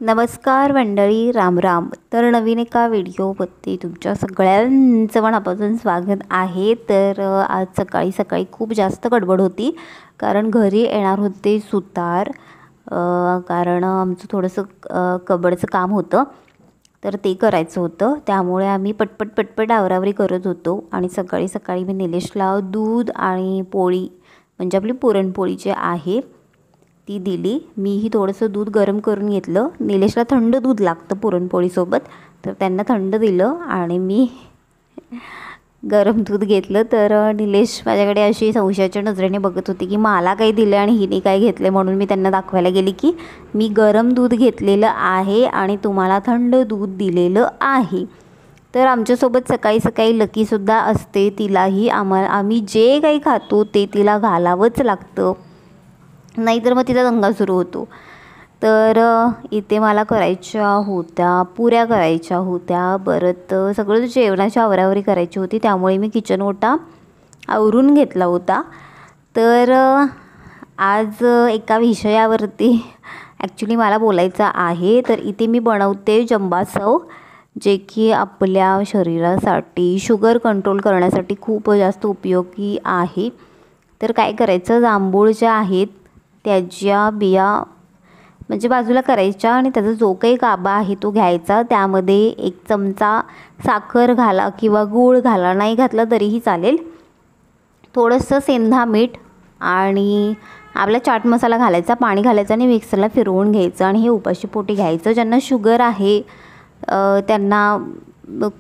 नमस्कार मंडळी, राम राम. तर नवीन एका व्हिडिओमध्ये तुमच्या सगळ्यांचं मनापासून स्वागत आहे. तर आज सकाळी सकाळी खूप जास्त गडबड होती, कारण घरी येणार होते सुतार. कारण आमचं थोडंसं कबडचं काम होतं, तर ते करायचं होतं. त्यामुळे आम्ही पटपट पटपट आवरावरी करत होतो. आणि सकाळी सकाळी मी निलेशला दूध आणि पोळी, म्हणजे आपली पुरणपोळी जी आहे ती दिली. मीही थोडंसं दूध गरम करून घेतलं. निलेशला थंड दूध लागतं पुरणपोळीसोबत, तर त्यांना थंड दिलं आणि मी गरम दूध घेतलं. तर निलेश माझ्याकडे अशी संशयाच्या नजरेने बघत होती की मला काही दिलं आणि हिने काय घेतले, म्हणून मी त्यांना दाखवायला गेली की मी गरम दूध घेतलेलं आहे आणि तुम्हाला थंड दूध दिलेलं आहे. तर आमच्यासोबत सकाळी सकाळी लकीसुद्धा असते. तिलाही आम्ही जे काही खातो ते तिला घालावंच लागतं, नाहीतर मग तिचा दंगा सुरू होतो. तर इथे मला करायच्या होत्या पुऱ्या, करायच्या होत्या, परत सगळं जेवणाची आवरावरी करायची होती. त्यामुळे मी किचन ओटा आवरून घेतला होता. तर आज एका विषयावरती ॲक्च्युली मला बोलायचं आहे. तर इथे मी बनवते जंबासव, जे की आपल्या शरीरासाठी शुगर कंट्रोल करण्यासाठी खूप जास्त उपयोगी आहे. तर काय करायचं, जांभूळ ज्या आहेत त्याच्या बिया म्हणजे बाजूला करायच्या आणि त्याचा जो काही गाभा आहे तो घ्यायचा. त्यामध्ये 1 चमचा साखर घाला किंवा गूळ घाला, नाही घातला तरीही चालेल. थोडंसं सेंधा मीठ आणि आपला चाट मसाला घालायचा, पाणी घालायचं आणि मिक्सरला फिरवून घ्यायचं. आणि हे उपाशीपोटी घ्यायचं. ज्यांना शुगर आहे त्यांना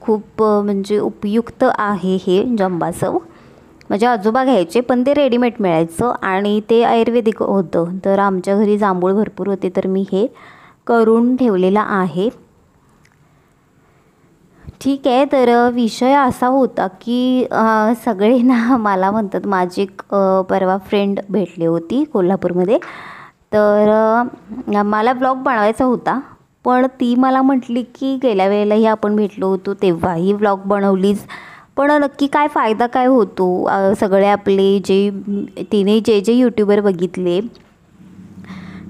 खूप म्हणजे उपयुक्त आहे हे जंबासव. माझे आजोबा घ्यायचे, पण ते रेडीमेड मिळायचं आणि ते आयुर्वेदिक होतं. तर आमच्या घरी जांभूळ भरपूर होते, तर मी हे करून ठेवलेलं आहे. ठीक आहे. तर विषय असा होता की सगळे ना मला म्हणतात, माझी एक परवा फ्रेंड भेटली होती कोल्हापूरमध्ये. तर मला ब्लॉग बनवायचा होता, पण ती मला म्हटली की गेल्या वेळेलाही आपण भेटलो होतो तेव्हाही व्लॉग बनवलीस, पण नक्की काय फायदा काय होतो. सगळे आपले तिने जे यूट्यूबर बघितले,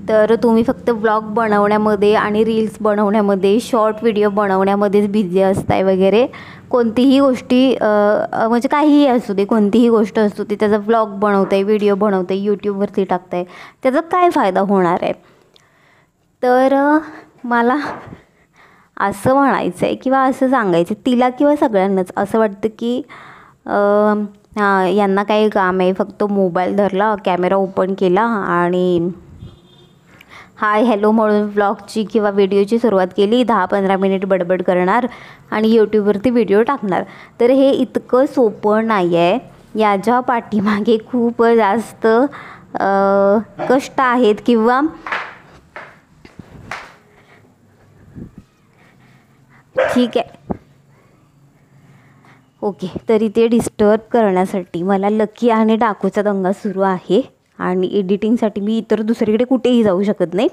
तर तुम्ही फक्त व्लॉग बनवण्यामध्ये आणि रील्स बनवण्यामध्ये, शॉर्ट व्हिडिओ बनवण्यामध्येच बिझी असताय वगैरे. कोणतीही गोष्टी म्हणजे काहीही असू दे, कोणतीही गोष्ट असू दे, त्याचा व्लॉग बनवताय, व्हिडिओ बनवताय, यूट्यूबवरती टाकताय, त्याचा काय फायदा होणार आहे. तर मला असं म्हणायचं आहे किंवा असं सांगायचं तिला किंवा सगळ्यांनाच असं वाटतं की यांना काही काम आहे, फक्त मोबाईल धरला, कॅमेरा ओपन केला आणि हाय हॅलो म्हणून व्लॉगची किंवा व्हिडिओची सुरुवात केली, 10-15 मिनिट बडबड करणार आणि यूट्यूबवरती व्हिडिओ टाकणार. तर हे इतकं सोपं नाही आहे. याच्या पाठीमागे खूप जास्त कष्ट आहेत किंवा ठीक आहे ओके. तरी ते डिस्टर्ब करण्यासाठी मला लकी आणि डाकूचा दंगा सुरू आहे आणि एडिटिंगसाठी मी इतर दुसरीकडे कुठेही जाऊ शकत नाही.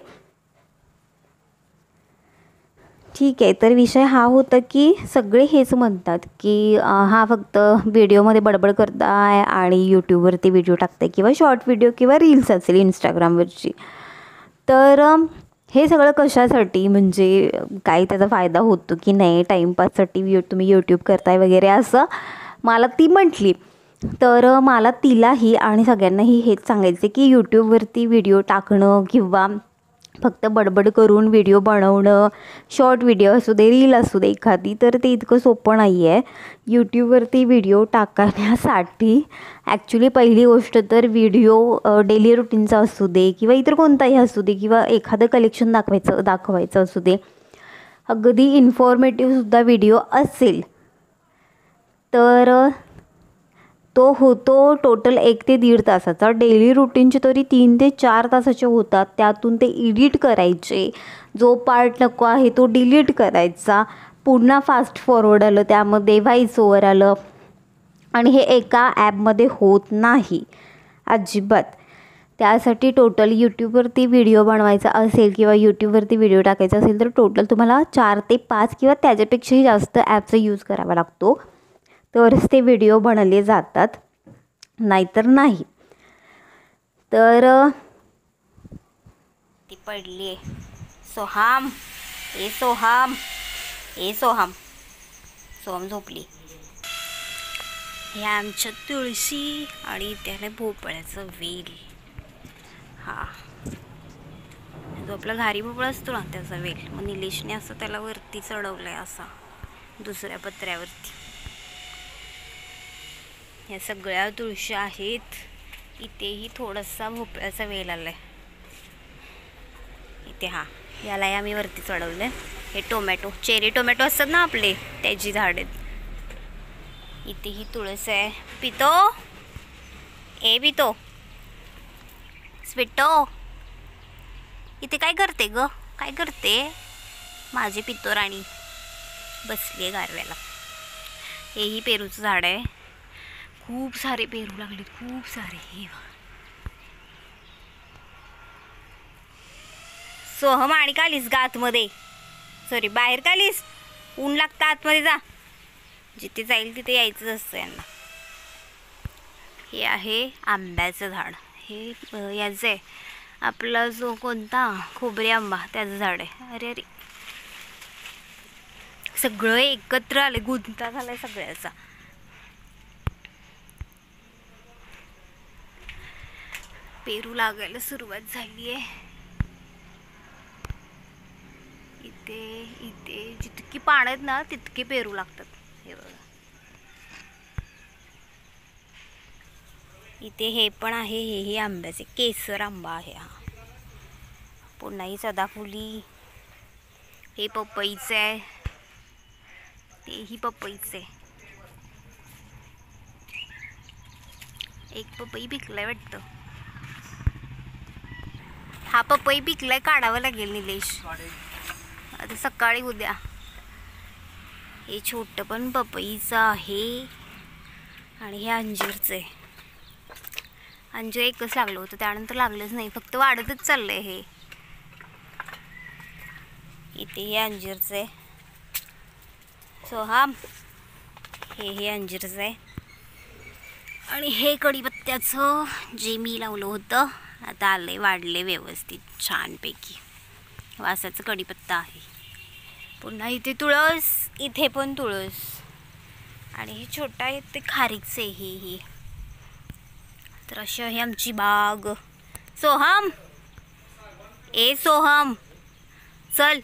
ठीक आहे. तर विषय हा होता की सगळे हेच म्हणतात की हा फक्त व्हिडिओमध्ये बडबड करताय आणि यूट्यूबवरती व्हिडिओ टाकताय किंवा शॉर्ट व्हिडिओ किंवा रील्स असेल इंस्टाग्रामवरची. तर हे सगळं कशासाठी, म्हणजे काही त्याचा फायदा होतो की नाही, टाईमपाससाठी तुम्ही यूट्यूब करताय वगैरे असं मला ती म्हटली. तर मला तिलाही आणि सगळ्यांनाही हेच सांगायचं की यूट्यूबवरती व्हिडिओ टाकणं किंवा फक्त बडबड करून व्हिडिओ बनवणं, शॉर्ट व्हिडिओ असू दे, रील असू दे एखादी, तर ते इतकं सोपं नाही आहे. यूट्यूबवरती व्हिडिओ टाकण्यासाठी ॲक्च्युली पहिली गोष्ट तर व्हिडिओ डेली रुटीनचा असू दे किंवा इतर कोणताही असू दे किंवा एखादं कलेक्शन दाखवायचं असू दे, अगदी इन्फॉर्मेटिव्हसुद्धा व्हिडिओ असेल तर तो होतो टोटल 1 ते 1.5 तासाचा. डेली रुटीनचे तरी 3 ते 4 तासाचे होतात. त्यातून ते एडिट करायचे, जो पार्ट नको आहे तो डिलीट करायचा, पुन्हा फास्ट फॉरवर्ड आलं, त्यामध्ये व्हॉइस ओव्हर आलं, आणि हे एका ॲपमध्ये होत नाही अजिबात. त्यासाठी टोटल यूट्यूबवरती व्हिडिओ बनवायचा असेल किंवा यूट्यूबवरती व्हिडिओ टाकायचा असेल तर टोटल तुम्हाला 4 ते 5 किंवा त्याच्यापेक्षाही जास्त ॲपचा यूज करावा लागतो, तरच ते व्हिडिओ बनवले जातात, नाहीतर नाही. तर ती पडली आहे. सोहम, ए सोहम, ए सोहम. सोहम झोपली. हे आमच्या तुळशी आणि त्याने भोपळ्याचं वेल. हा जो आपला घारी भोपळा असतो ना त्याचा वेल. मग निलेशने असं त्याला वरती चढवलंय असा दुसऱ्या पत्र्यावरती. या सगळ्या तुळशी आहेत. इथेही थोडासा भोपळ्याचा वेल आलाय इथे. हा यालाही आम्ही वरती चढवलंय. हे टोमॅटो, चेरी टोमॅटो असतात ना आपले, त्याची झाड आहेत. इथेही तुळस आहे. पितो, ए पितो, स्पिटो, इथे काय करते ग? काय करते माझी पितो राणी? बसली आहे गारव्याला. हेही पेरूचं झाड आहे. खूप सारे पेरू लागलेत, खूप सारे. हे सोहम आणि का आलीस ग आतमध्ये? सॉरी, बाहेर का आलीस? ऊन लागतं, आतमध्ये जा. जिथे जाईल तिथे यायचंच असतं यांना. हे आहे आंब्याचं झाड. हे याचं आहे आपला जो कोणता खोबरे आंबा, त्याचं झाड आहे. अरे अरे, सगळं एकत्र आले, गुंता झालाय सगळ्याचा. पेरू लागायला सुरुवात झाली आहे. इथे इथे जितकी पानं आहेत ना तितके पेरू लागतात. हे बघा, इथे हे पण आहे. हेही आंब्याचे, केसर आंबा आहे हा. पुन्हा ही सदाफुली. हे पपईचं आहे, तेही पपईचं आहे. एक पपई पिकलाय वाटतं. हा पपई पिकलाय, काढावं लागेल निलेश आता सकाळी उद्या. हे छोटं पण पपईचं आहे. आणि हे अंजीरचं आहे. अंजीर एकच लागलं होतं, त्यानंतर लागलंच नाही, फक्त वाढतच चाललंय हे. इथे हे अंजीरचं आहे. सोहम, हे अंजीरचं आहे. आणि हे कढीपत्त्याचं जे मी लावलं होतं आता आलंय, वाढले व्यवस्थित छानपैकी. वासाचं कढीपत्ता आहे. पुन्हा इथे तुळस, इथे पण तुळस. आणि हे छोटं आहे ते खारीकचं आहे. हे तर अशी आहे आमची बाग. सोहम, ए सोहम, चल.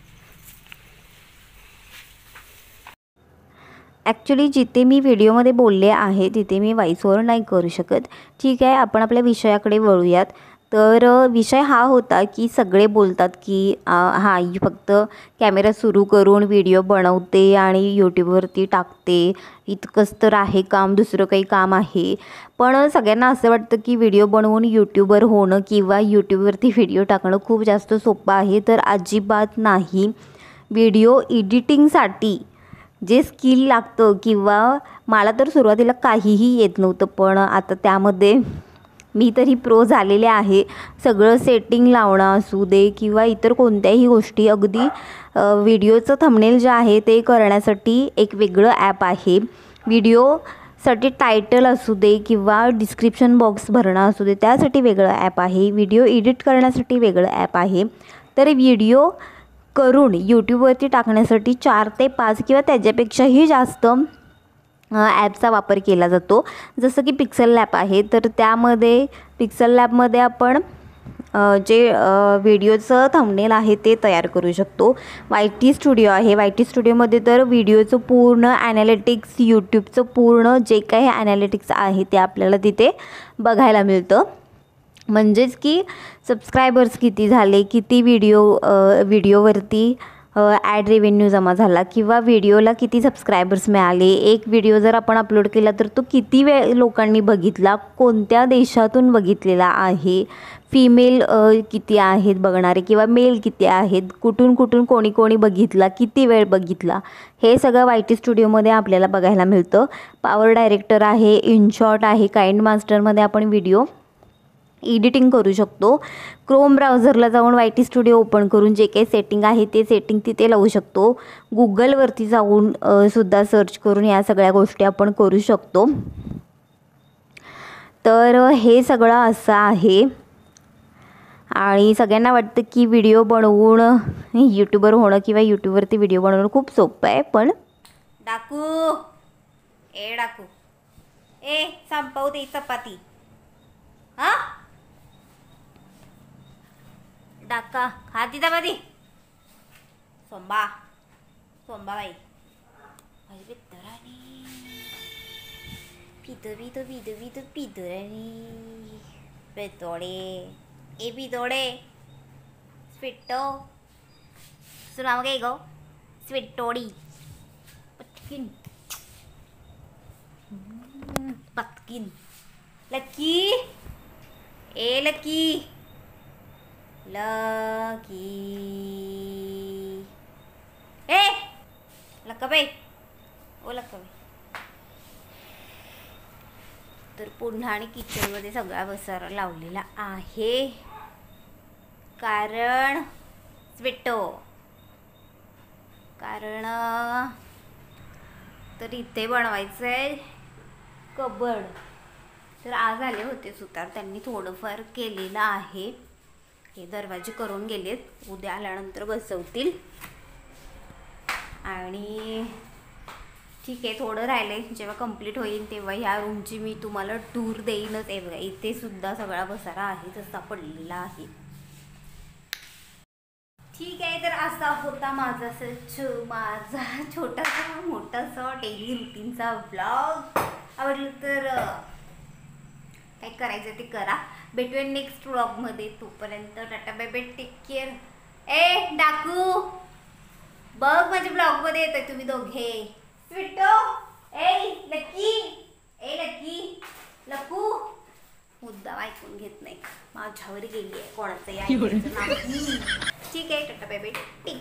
ॲक्च्युली जिथे मी व्हिडिओमध्ये बोलले आहे तिथे मी व्हॉइस ओव्हर नाही करू शकत. ठीक आहे, आपण आपल्या विषयाकडे वळूयात. तर विषय हा होता की सगळे बोलतात की हां ही फक्त कॅमेरा सुरू करून व्हिडिओ बनवते आणि यूट्यूबवरती टाकते, इतकंच तर आहे काम, दुसरं काही काम आहे. पण सगळ्यांना असं वाटतं की व्हिडिओ बनवून यूट्यूबर होणं किंवा यूट्यूबवरती व्हिडिओ टाकणं खूप जास्त सोपं आहे. तर अजिबात नाही. व्हिडिओ एडिटिंगसाठी जे स्किल लागतं, किंवा मला तर सुरुवातीला काहीही येत नव्हतं, पण आता त्यामध्ये मी तरी प्रो झालेले आहे. सगळं सेटिंग लावणं असू दे किंवा इतर कोणत्याही गोष्टी, अगदी व्हिडिओचं थंबनेल जे आहे ते करण्यासाठी एक वेगळं ॲप आहे. व्हिडिओसाठी टायटल असू दे किंवा डिस्क्रिप्शन बॉक्स भरणं असू दे त्यासाठी वेगळं ॲप आहे. व्हिडिओ एडिट करण्यासाठी वेगळं ॲप आहे. तर व्हिडिओ करून यूट्यूबवरती टाकण्यासाठी 4 ते 5 किंवा त्याच्यापेक्षाही जास्त ॲपचा वापर केला जातो. जसं की पिक्सल लॅब आहे. तर त्यामध्ये पिक्सल लॅबमध्ये आपण जे व्हिडिओचं थंबनेल आहे ते तयार करू शकतो. YT स्टुडिओ आहे. YT स्टुडिओमध्ये तर व्हिडिओचं पूर्ण ॲनालिटिक्स, यूट्यूबचं पूर्ण जे काही ॲनालिटिक्स आहे ते आपल्याला तिथे बघायला मिळतं. म्हणजेच की सबस्क्रायबर्स किती झाले, किती व्हिडिओवरती ॲड रेव्हेन्यू जमा झाला, किंवा व्हिडिओला किती सबस्क्रायबर्स मिळाले. एक व्हिडिओ जर आपण अपलोड केला तर तो किती वेळ लोकांनी बघितला, कोणत्या देशातून बघितलेला आहे, फिमेल किती आहेत बघणारे किंवा मेल किती आहेत, कुठून कुठून कोणी कोणी बघितला, किती वेळ बघितला, हे सगळं YT स्टुडिओमध्ये आपल्याला बघायला मिळतं. पॉवर डायरेक्टर आहे, इनशॉट आहे, काइंड मास्टरमध्ये आपण व्हिडिओ एडिटिंग करू शकतो. क्रोम ब्राउझरला जाऊन YT स्टुडिओ ओपन करून जे काही सेटिंग आहे ते सेटिंग तिथे लावू शकतो. गुगलवरती जाऊन सुद्धा सर्च करून या सगळ्या गोष्टी आपण करू शकतो. तर हे सगळं असं आहे. आणि सगळ्यांना वाटतं की व्हिडिओ बनवून यूट्यूबर होणं किंवा यूट्यूबवरती व्हिडिओ बनवणं खूप सोपं आहे, पण डाकू ए डाकू ए संपव दे चपाती. हा डाका खाती चपाती. सोंबा सोंबा बाई माझी पितराणी पितो पितो पितो पितो पितराणी पितोडे ए पितोडे स्वीटो तुझं नाव काय गो? स्वीटोडी पटकीन पटकीन. लकी ए लकी लकी ए लक्काबाई ओ लक्काबाई. तर पुन्हा आणि किचनमध्ये सगळा पसारा लावलेला आहे, कारण स्वीटो कारण तर इथे बनवायचं आहे कबड. तर आज आले होते सुतार, त्यांनी थोडंफार केलेलं आहे. हे दरवाजे करून गेलेत, उद्या आल्यानंतर बसवतील. आणि ठीक आहे, थोडं राहिले, जेव्हा कंप्लीट होईल तेव्हा ह्या रूमची मी तुम्हाला टूर देईनच. आहे बघा, इथे सुद्धा सगळा पसारा आहे तसा पडलेला आहे. ठीक आहे, तर असा होता माझा छोटासा मोठासा डेली रुटीनचा ब्लॉग. आवडलं तर काय करायचं ते करा. भेटूया नेक्स्ट व्लॉगमध्ये. तोपर्यंत tata bye bye, take care. ए डाकू बघ माझ्या ब्लॉगमध्ये येतोय तुम्ही दोघे. स्वीटो ए लकी ए लकी लकू मुद्दाम ऐकून घेत नाही, माझ्यावर गेली आहे, कोणाचंही ऐकायचं नाही. ठीक आहे, टाटा बाय बाय, टेक